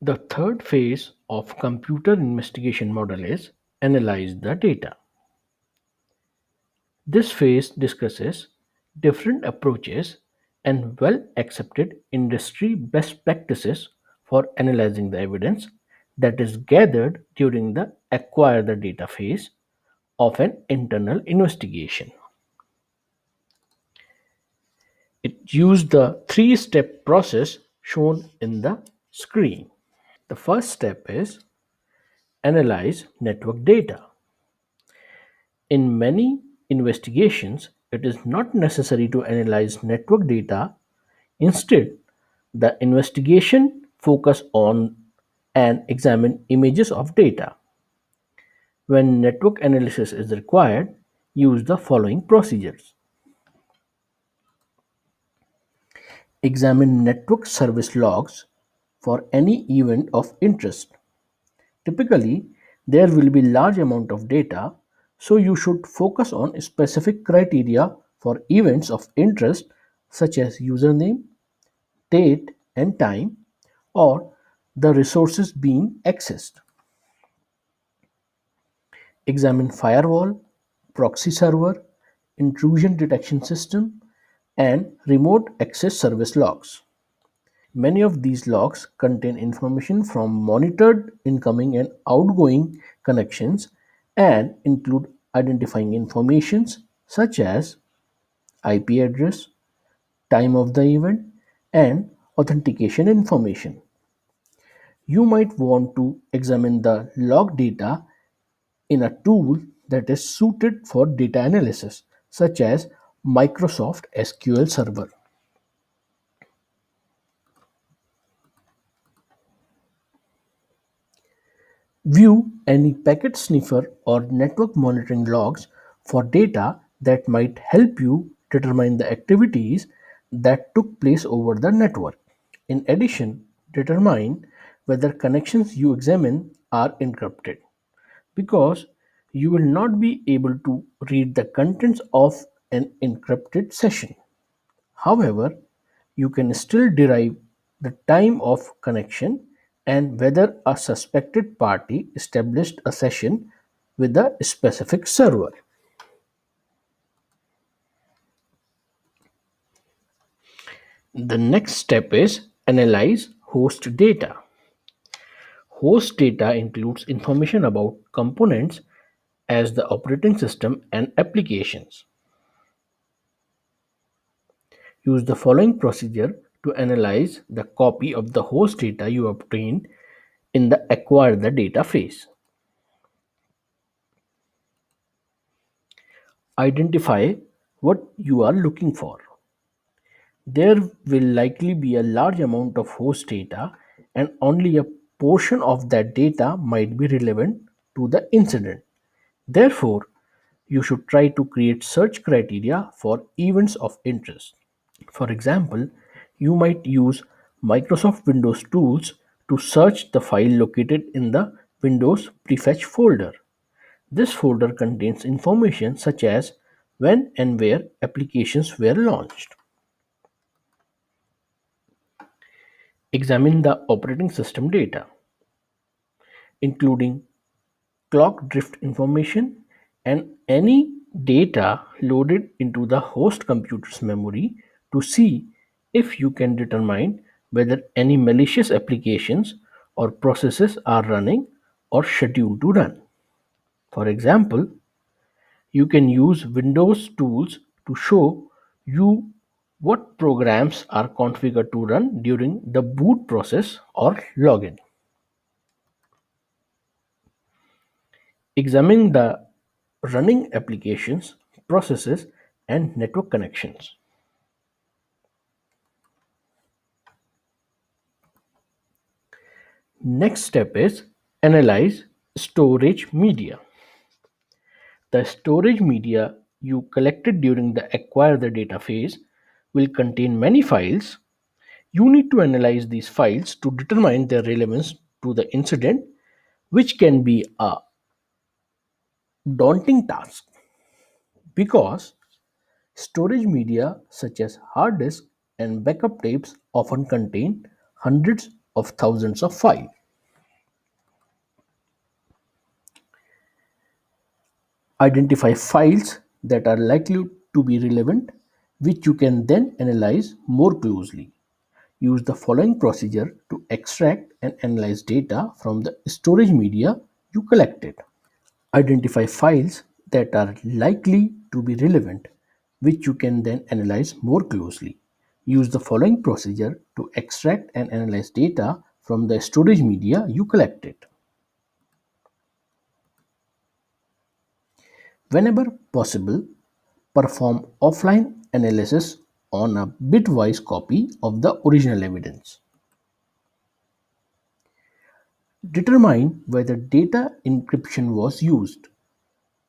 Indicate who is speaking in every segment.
Speaker 1: The third phase of computer investigation model is analyze the data. This phase discusses different approaches and well accepted industry best practices for analyzing the evidence that is gathered during the acquire the data phase of an internal investigation. It used the three-step process shown in the screen. The first step is analyze network data. In many investigations, it is not necessary to analyze network data. Instead, the investigation focus on and examine images of data. When network analysis is required, use the following procedures. Examine network service logs for any event of interest. Typically, there will be large amount of data, so you should focus on specific criteria for events of interest such as username, date and time, or the resources being accessed. Examine firewall, proxy server, intrusion detection system, and remote access service logs. Many of these logs contain information from monitored incoming and outgoing connections and include identifying informations such as IP address, time of the event, and authentication information. You might want to examine the log data in a tool that is suited for data analysis, such as Microsoft SQL Server. View any packet sniffer or network monitoring logs for data that might help you determine the activities that took place over the network. In addition, determine whether connections you examine are encrypted because you will not be able to read the contents of an encrypted session. However, you can still derive the time of connection and whether a suspected party established a session with a specific server. The next step is analyze host data. Host data includes information about components as the operating system and applications. Use the following procedure to analyze the copy of the host data you obtained in the acquire the data phase. Identify what you are looking for. There will likely be a large amount of host data, and only a portion of that data might be relevant to the incident. Therefore, you should try to create search criteria for events of interest. For example, you might use Microsoft Windows tools to search the file located in the Windows Prefetch folder. This folder contains information such as when and where applications were launched. Examine the operating system data, including clock drift information and any data loaded into the host computer's memory to see if you can determine whether any malicious applications or processes are running or scheduled to run. For example, you can use Windows tools to show you what programs are configured to run during the boot process or login. Examine the running applications, processes, and network connections. Next step is analyze storage media. The storage media you collected during the acquire the data phase will contain many files. You need to analyze these files to determine their relevance to the incident, which can be a daunting task because storage media such as hard disk and backup tapes often contain hundreds of thousands of files. Identify files that are likely to be relevant, which you can then analyze more closely. Use the following procedure to extract and analyze data from the storage media you collected. Identify files that are likely to be relevant, which you can then analyze more closely. Use the following procedure to extract and analyze data from the storage media you collected. Whenever possible, perform offline analysis on a bitwise copy of the original evidence. Determine whether data encryption was used,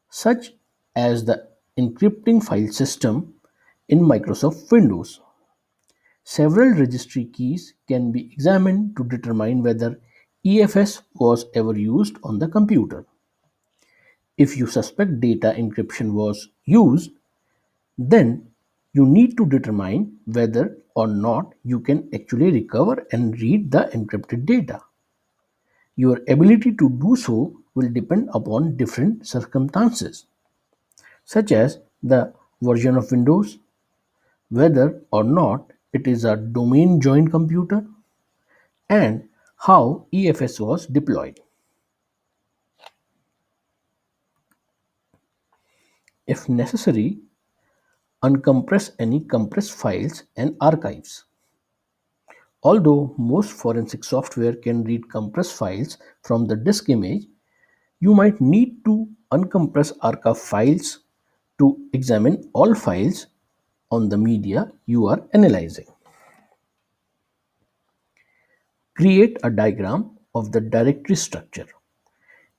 Speaker 1: such as the encrypting file system in Microsoft Windows. Several registry keys can be examined to determine whether EFS was ever used on the computer. If you suspect data encryption was used, then you need to determine whether or not you can actually recover and read the encrypted data. Your ability to do so will depend upon different circumstances, such as the version of Windows, whether or not it is a domain joined computer, and how EFS was deployed. If necessary, uncompress any compressed files and archives. Although most forensic software can read compressed files from the disk image, you might need to uncompress archive files to examine all files on the media you are analyzing. Create a diagram of the directory structure.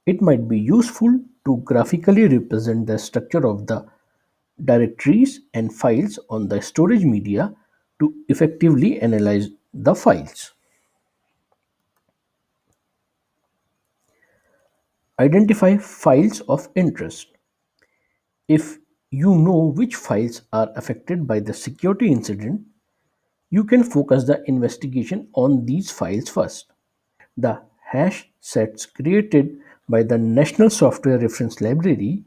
Speaker 1: It might be useful to graphically represent the structure of the directories and files on the storage media to effectively analyze the files. Identify files of interest. If you know which files are affected by the security incident, you can focus the investigation on these files first. The hash sets created by the National Software Reference Library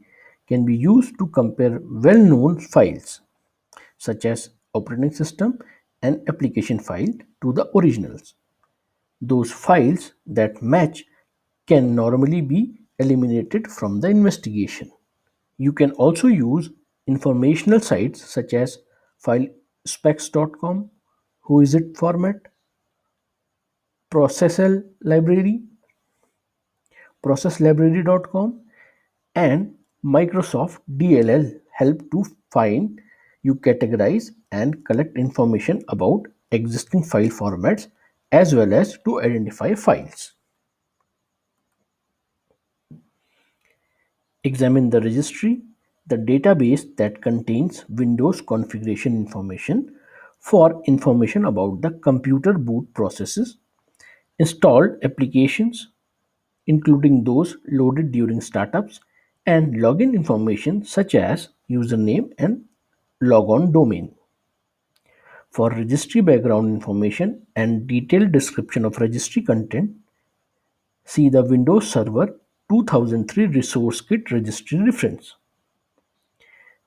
Speaker 1: can be used to compare well known files, such as operating system and application file, to the originals. Those files that match can normally be eliminated from the investigation. You can also use informational sites such as filespecs.com, whoisit format, processl library, processlibrary.com, and Microsoft DLL help to find, you categorize and collect information about existing file formats as well as to identify files. Examine the registry, the database that contains Windows configuration information, for information about the computer boot processes, installed applications, including those loaded during startups, and login information such as username and logon domain. For registry background information and detailed description of registry content, see the Windows Server 2003 Resource Kit Registry reference.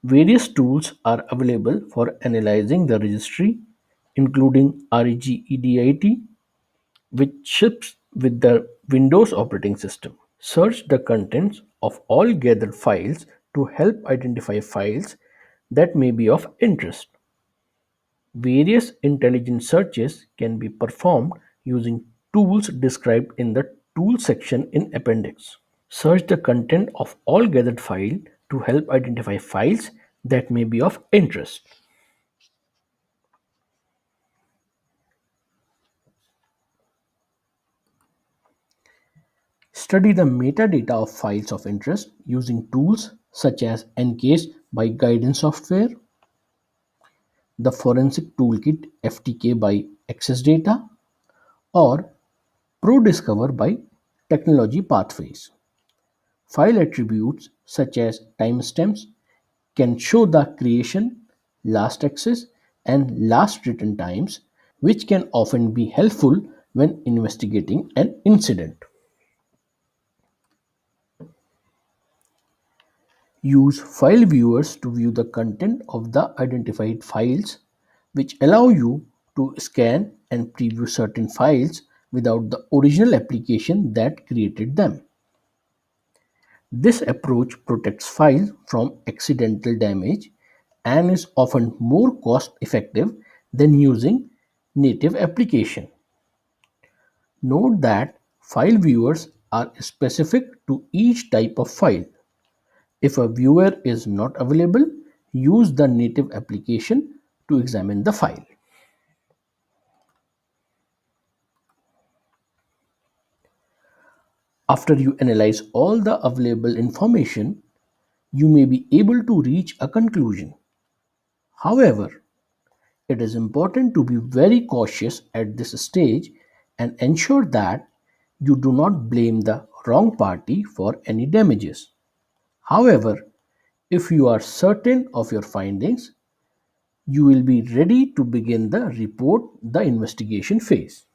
Speaker 1: Various tools are available for analyzing the registry, including REGEDIT, which ships with the Windows operating system. Search the contents of all gathered files to help identify files that may be of interest. Various intelligent searches can be performed using tools described in the Tools section in Appendix. Search the content of all gathered files to help identify files that may be of interest. Study the metadata of files of interest using tools such as Encase by Guidance Software, the Forensic Toolkit FTK by Access Data, or ProDiscover by Technology Pathways. File attributes such as timestamps can show the creation, last access, and last written times, which can often be helpful when investigating an incident. Use file viewers to view the content of the identified files, which allow you to scan and preview certain files without the original application that created them. This approach protects files from accidental damage and is often more cost effective than using native application. Note that file viewers are specific to each type of file. If a viewer is not available, use the native application to examine the file. After you analyze all the available information, you may be able to reach a conclusion. However, it is important to be very cautious at this stage and ensure that you do not blame the wrong party for any damages. However, if you are certain of your findings, you will be ready to begin the investigation phase.